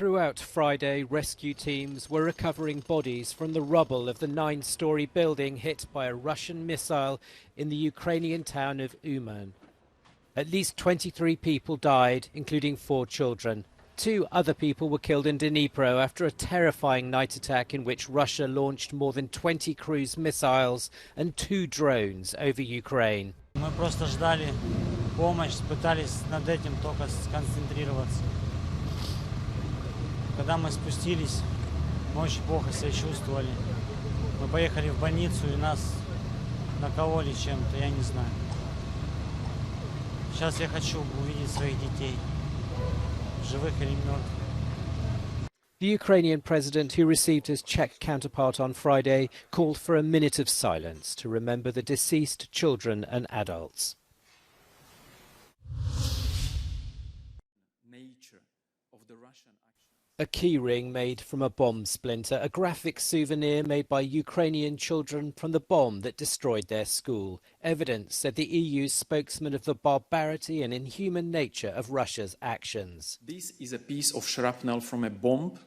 Throughout Friday, rescue teams were recovering bodies from the rubble of the 9-story building hit by a Russian missile in the Ukrainian town of Uman. At least 23 people died, including 4 children. 2 other people were killed in Dnipro after a terrifying night attack in which Russia launched more than 20 cruise missiles and 2 drones over Ukraine. Мы просто ждали помощь, пытались над этим только сконцентрироваться. Когда мы спустились, мы очень плохо себя чувствовали. Мы поехали в больницу и нас накололи чем-то, я не знаю. Сейчас я хочу увидеть своих детей, живых или мертвых. The Ukrainian president, who received his Czech counterpart on Friday, called for a minute of silence to remember the deceased children and adults. A keyring made from a bomb splinter, a graphic souvenir made by Ukrainian children from the bomb that destroyed their school. Evidence, said the EU's spokesman, of the barbarity and inhuman nature of Russia's actions. This is a piece of shrapnel from a bomb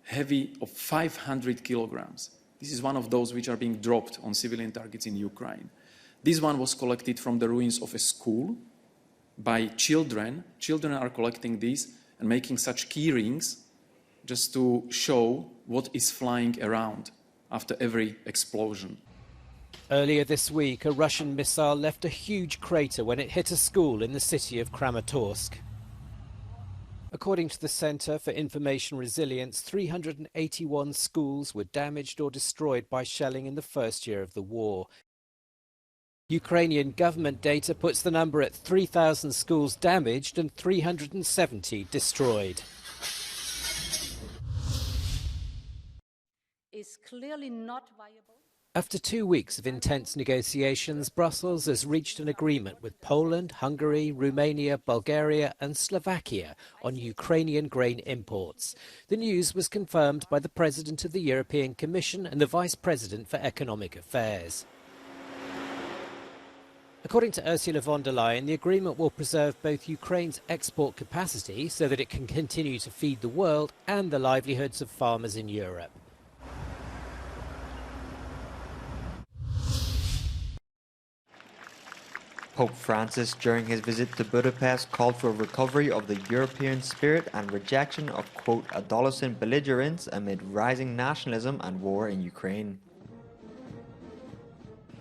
heavy of 500 kilograms. This is one of those which are being dropped on civilian targets in Ukraine. This one was collected from the ruins of a school by children. Children are collecting these and making such key rings just to show what is flying around after every explosion. Earlier this week, a Russian missile left a huge crater when it hit a school in the city of Kramatorsk. According to the Centre for Information Resilience, 381 schools were damaged or destroyed by shelling in the first year of the war. Ukrainian government data puts the number at 3,000 schools damaged and 370 destroyed. Is clearly not viable. After 2 weeks of intense negotiations, Brussels has reached an agreement with Poland, Hungary, Romania, Bulgaria and Slovakia on Ukrainian grain imports. The news was confirmed by the President of the European Commission and the Vice President for Economic Affairs. According to Ursula von der Leyen, the agreement will preserve both Ukraine's export capacity so that it can continue to feed the world and the livelihoods of farmers in Europe. Pope Francis, during his visit to Budapest, called for a recovery of the European spirit and rejection of, quote, adolescent belligerence amid rising nationalism and war in Ukraine.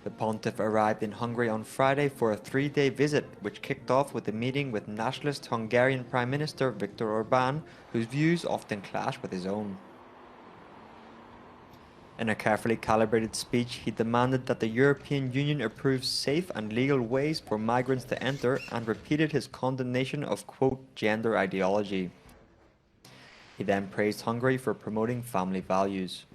The pontiff arrived in Hungary on Friday for a 3-day visit, which kicked off with a meeting with nationalist Hungarian Prime Minister Viktor Orbán, whose views often clash with his own. In a carefully calibrated speech, he demanded that the European Union approves safe and legal ways for migrants to enter and repeated his condemnation of, quote, gender ideology. He then praised Hungary for promoting family values.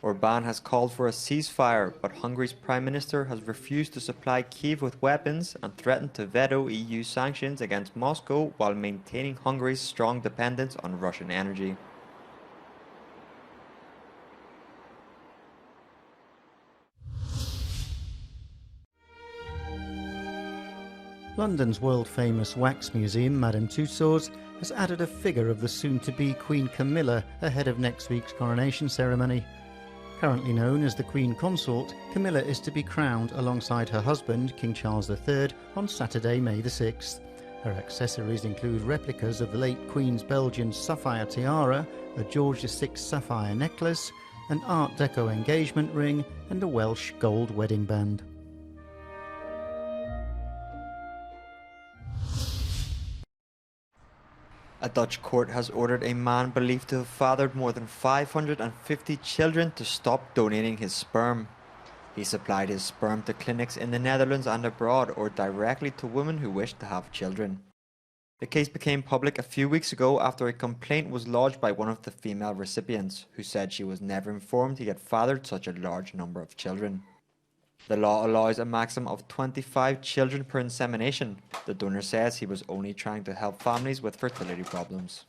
Orbán has called for a ceasefire, but Hungary's Prime Minister has refused to supply Kyiv with weapons and threatened to veto EU sanctions against Moscow while maintaining Hungary's strong dependence on Russian energy. London's world-famous wax museum, Madame Tussauds, has added a figure of the soon-to-be Queen Camilla ahead of next week's coronation ceremony. Currently known as the Queen Consort, Camilla is to be crowned alongside her husband, King Charles III, on Saturday, May the 6th. Her accessories include replicas of the late Queen's Belgian sapphire tiara, a George VI sapphire necklace, an Art Deco engagement ring, and a Welsh gold wedding band. A Dutch court has ordered a man believed to have fathered more than 550 children to stop donating his sperm. He supplied his sperm to clinics in the Netherlands and abroad, or directly to women who wished to have children. The case became public a few weeks ago after a complaint was lodged by one of the female recipients, who said she was never informed he had fathered such a large number of children. The law allows a maximum of 25 children per insemination. The donor says he was only trying to help families with fertility problems.